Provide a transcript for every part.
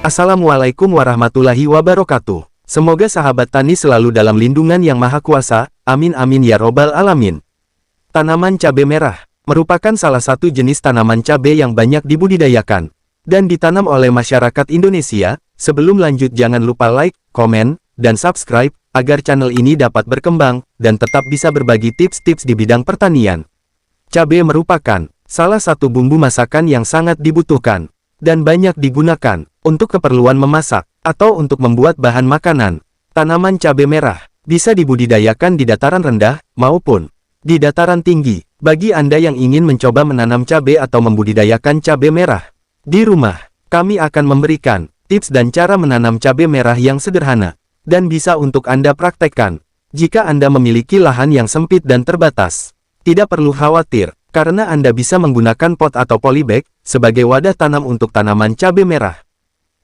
Assalamualaikum warahmatullahi wabarakatuh. Semoga sahabat tani selalu dalam lindungan Yang Maha Kuasa. Amin amin ya robbal alamin. Tanaman cabai merah merupakan salah satu jenis tanaman cabai yang banyak dibudidayakan dan ditanam oleh masyarakat Indonesia. Sebelum lanjut, jangan lupa like, komen, dan subscribe agar channel ini dapat berkembang dan tetap bisa berbagi tips-tips di bidang pertanian. Cabai merupakan salah satu bumbu masakan yang sangat dibutuhkan dan banyak digunakan untuk keperluan memasak atau untuk membuat bahan makanan. Tanaman cabai merah bisa dibudidayakan di dataran rendah maupun di dataran tinggi. Bagi Anda yang ingin mencoba menanam cabai atau membudidayakan cabai merah di rumah, kami akan memberikan tips dan cara menanam cabai merah yang sederhana dan bisa untuk Anda praktekkan. Jika Anda memiliki lahan yang sempit dan terbatas, tidak perlu khawatir, karena Anda bisa menggunakan pot atau polybag sebagai wadah tanam untuk tanaman cabai merah.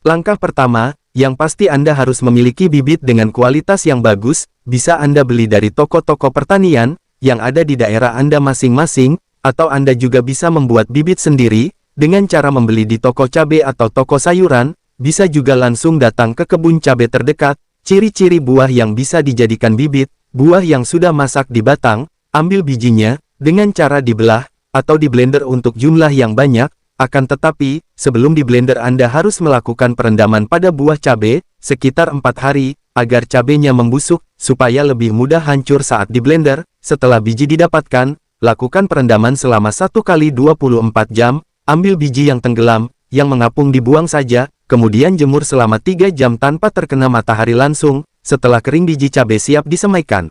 Langkah pertama, yang pasti Anda harus memiliki bibit dengan kualitas yang bagus. Bisa Anda beli dari toko-toko pertanian yang ada di daerah Anda masing-masing, atau Anda juga bisa membuat bibit sendiri dengan cara membeli di toko cabai atau toko sayuran. Bisa juga langsung datang ke kebun cabai terdekat. Ciri-ciri buah yang bisa dijadikan bibit: buah yang sudah masak di batang, ambil bijinya dengan cara dibelah atau di blender untuk jumlah yang banyak. Akan tetapi, sebelum di blender Anda harus melakukan perendaman pada buah cabai sekitar 4 hari, agar cabainya membusuk, supaya lebih mudah hancur saat di blender. Setelah biji didapatkan, lakukan perendaman selama 1 kali 24 jam, ambil biji yang tenggelam, yang mengapung dibuang saja, kemudian jemur selama 3 jam tanpa terkena matahari langsung. Setelah kering, biji cabai siap disemaikan.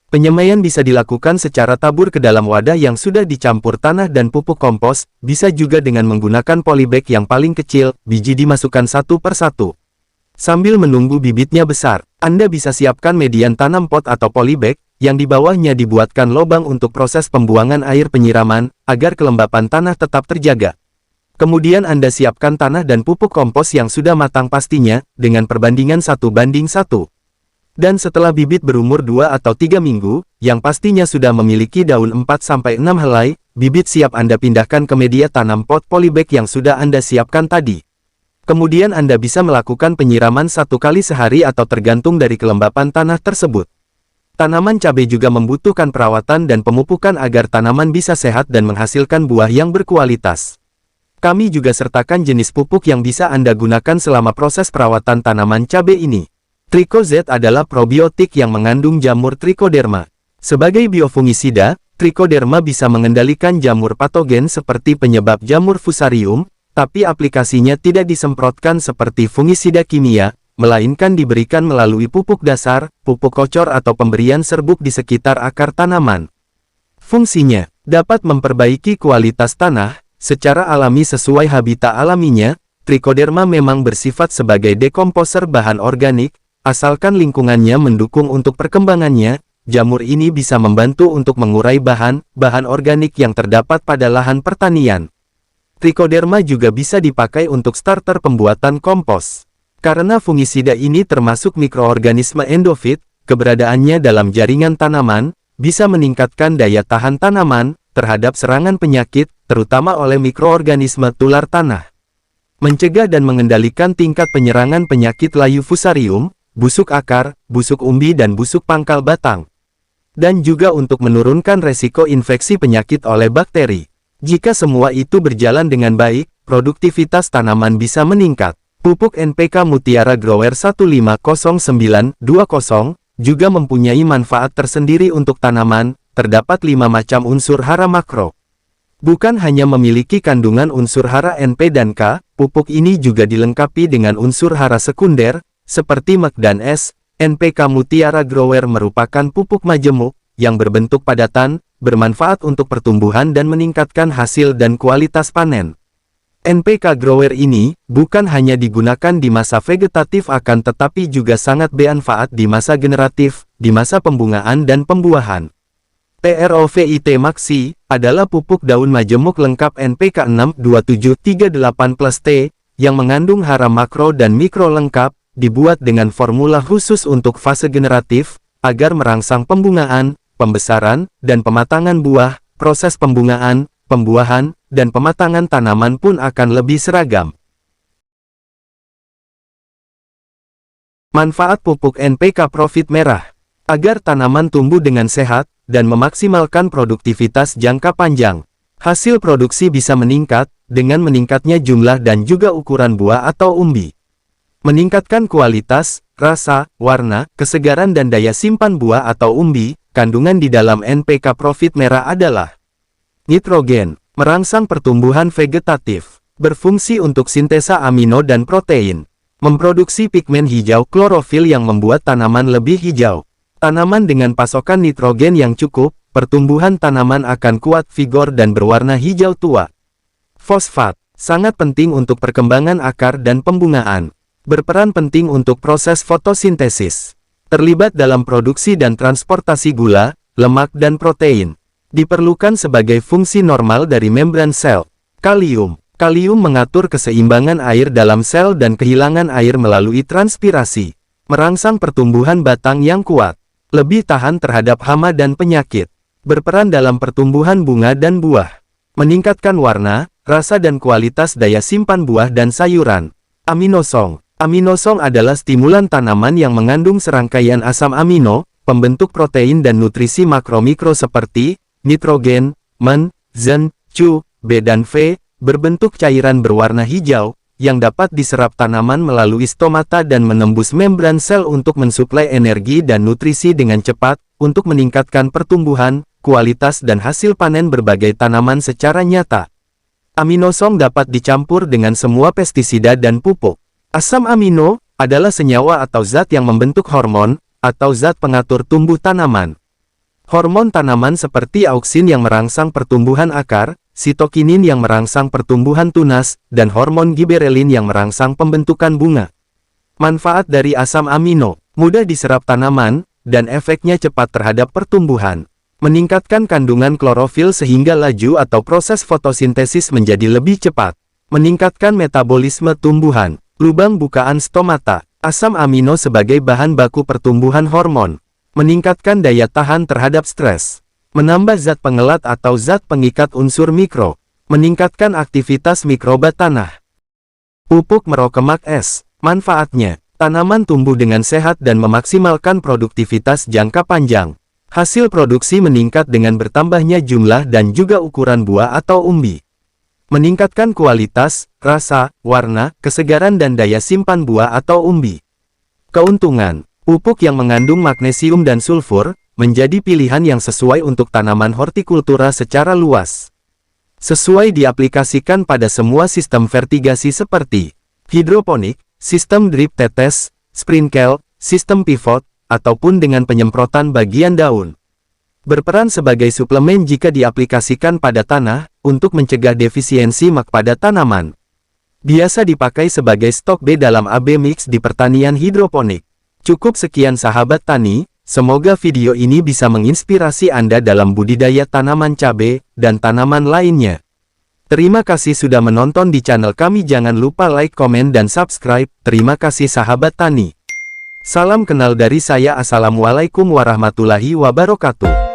Penyemaian bisa dilakukan secara tabur ke dalam wadah yang sudah dicampur tanah dan pupuk kompos. Bisa juga dengan menggunakan polybag yang paling kecil. Biji dimasukkan satu per satu. Sambil menunggu bibitnya besar, Anda bisa siapkan median tanam pot atau polybag, yang di bawahnya dibuatkan lubang untuk proses pembuangan air penyiraman, agar kelembapan tanah tetap terjaga. Kemudian Anda siapkan tanah dan pupuk kompos yang sudah matang pastinya, dengan perbandingan 1:1. Dan setelah bibit berumur 2 atau 3 minggu, yang pastinya sudah memiliki daun 4-6 helai, bibit siap Anda pindahkan ke media tanam pot polybag yang sudah Anda siapkan tadi. Kemudian Anda bisa melakukan penyiraman 1 kali sehari atau tergantung dari kelembapan tanah tersebut. Tanaman cabai juga membutuhkan perawatan dan pemupukan agar tanaman bisa sehat dan menghasilkan buah yang berkualitas. Kami juga sertakan jenis pupuk yang bisa Anda gunakan selama proses perawatan tanaman cabai ini. Trikozet adalah probiotik yang mengandung jamur Trichoderma. Sebagai biofungisida, Trichoderma bisa mengendalikan jamur patogen seperti penyebab jamur fusarium, tapi aplikasinya tidak disemprotkan seperti fungisida kimia, melainkan diberikan melalui pupuk dasar, pupuk kocor atau pemberian serbuk di sekitar akar tanaman. Fungsinya dapat memperbaiki kualitas tanah secara alami sesuai habitat alaminya. Trichoderma memang bersifat sebagai dekomposer bahan organik. Asalkan lingkungannya mendukung untuk perkembangannya, jamur ini bisa membantu untuk mengurai bahan organik yang terdapat pada lahan pertanian. Trichoderma juga bisa dipakai untuk starter pembuatan kompos. Karena fungisida ini termasuk mikroorganisme endofit, keberadaannya dalam jaringan tanaman bisa meningkatkan daya tahan tanaman terhadap serangan penyakit, terutama oleh mikroorganisme tular tanah. Mencegah dan mengendalikan tingkat penyerangan penyakit layu fusarium, busuk akar, busuk umbi dan busuk pangkal batang. Dan juga untuk menurunkan resiko infeksi penyakit oleh bakteri. Jika semua itu berjalan dengan baik, produktivitas tanaman bisa meningkat. Pupuk NPK Mutiara Grower 150920 juga mempunyai manfaat tersendiri untuk tanaman. Terdapat 5 macam unsur hara makro. Bukan hanya memiliki kandungan unsur hara NP dan K, pupuk ini juga dilengkapi dengan unsur hara sekunder, seperti MEK dan S. NPK Mutiara Grower merupakan pupuk majemuk, yang berbentuk padatan, bermanfaat untuk pertumbuhan dan meningkatkan hasil dan kualitas panen. NPK Grower ini, bukan hanya digunakan di masa vegetatif akan tetapi juga sangat bermanfaat di masa generatif, di masa pembungaan dan pembuahan. PROVIT Maxi, adalah pupuk daun majemuk lengkap NPK 62738+T, yang mengandung hara makro dan mikro lengkap, dibuat dengan formula khusus untuk fase generatif, agar merangsang pembungaan, pembesaran, dan pematangan buah. Proses pembungaan, pembuahan, dan pematangan tanaman pun akan lebih seragam. Manfaat pupuk NPK Profit Merah. Agar tanaman tumbuh dengan sehat, dan memaksimalkan produktivitas jangka panjang. Hasil produksi bisa meningkat, dengan meningkatnya jumlah dan juga ukuran buah atau umbi. Meningkatkan kualitas, rasa, warna, kesegaran dan daya simpan buah atau umbi. Kandungan di dalam NPK Profit Merah adalah nitrogen, merangsang pertumbuhan vegetatif, berfungsi untuk sintesa amino dan protein, memproduksi pigmen hijau klorofil yang membuat tanaman lebih hijau. Tanaman dengan pasokan nitrogen yang cukup, pertumbuhan tanaman akan kuat, vigor dan berwarna hijau tua. Fosfat, sangat penting untuk perkembangan akar dan pembungaan. Berperan penting untuk proses fotosintesis. Terlibat dalam produksi dan transportasi gula, lemak dan protein. Diperlukan sebagai fungsi normal dari membran sel. Kalium. Kalium mengatur keseimbangan air dalam sel dan kehilangan air melalui transpirasi. Merangsang pertumbuhan batang yang kuat. Lebih tahan terhadap hama dan penyakit. Berperan dalam pertumbuhan bunga dan buah. Meningkatkan warna, rasa dan kualitas daya simpan buah dan sayuran. Aminosong. Aminosong adalah stimulan tanaman yang mengandung serangkaian asam amino, pembentuk protein dan nutrisi makro-mikro seperti nitrogen, Men, Zen, Cu, B dan V, berbentuk cairan berwarna hijau, yang dapat diserap tanaman melalui stomata dan menembus membran sel untuk mensuplai energi dan nutrisi dengan cepat, untuk meningkatkan pertumbuhan, kualitas dan hasil panen berbagai tanaman secara nyata. Aminosong dapat dicampur dengan semua pestisida dan pupuk. Asam amino adalah senyawa atau zat yang membentuk hormon, atau zat pengatur tumbuh tanaman. Hormon tanaman seperti auksin yang merangsang pertumbuhan akar, sitokinin yang merangsang pertumbuhan tunas, dan hormon giberelin yang merangsang pembentukan bunga. Manfaat dari asam amino, mudah diserap tanaman, dan efeknya cepat terhadap pertumbuhan. Meningkatkan kandungan klorofil sehingga laju atau proses fotosintesis menjadi lebih cepat. Meningkatkan metabolisme tumbuhan. Lubang bukaan stomata. Asam amino sebagai bahan baku pertumbuhan hormon. Meningkatkan daya tahan terhadap stres. Menambah zat pengelat atau zat pengikat unsur mikro. Meningkatkan aktivitas mikroba tanah. Pupuk merokemak es. Manfaatnya, tanaman tumbuh dengan sehat dan memaksimalkan produktivitas jangka panjang. Hasil produksi meningkat dengan bertambahnya jumlah dan juga ukuran buah atau umbi. Meningkatkan kualitas, rasa, warna, kesegaran dan daya simpan buah atau umbi. Keuntungan, pupuk yang mengandung magnesium dan sulfur, menjadi pilihan yang sesuai untuk tanaman hortikultura secara luas. Sesuai diaplikasikan pada semua sistem vertigasi seperti hidroponik, sistem drip tetes, sprinkle, sistem pivot, ataupun dengan penyemprotan bagian daun. Berperan sebagai suplemen jika diaplikasikan pada tanah, untuk mencegah defisiensi mak pada tanaman. Biasa dipakai sebagai stok B dalam AB mix di pertanian hidroponik. Cukup sekian sahabat tani. Semoga video ini bisa menginspirasi Anda dalam budidaya tanaman cabai dan tanaman lainnya. Terima kasih sudah menonton di channel kami. Jangan lupa like, komen, dan subscribe. Terima kasih sahabat tani. Salam kenal dari saya. Assalamualaikum warahmatullahi wabarakatuh.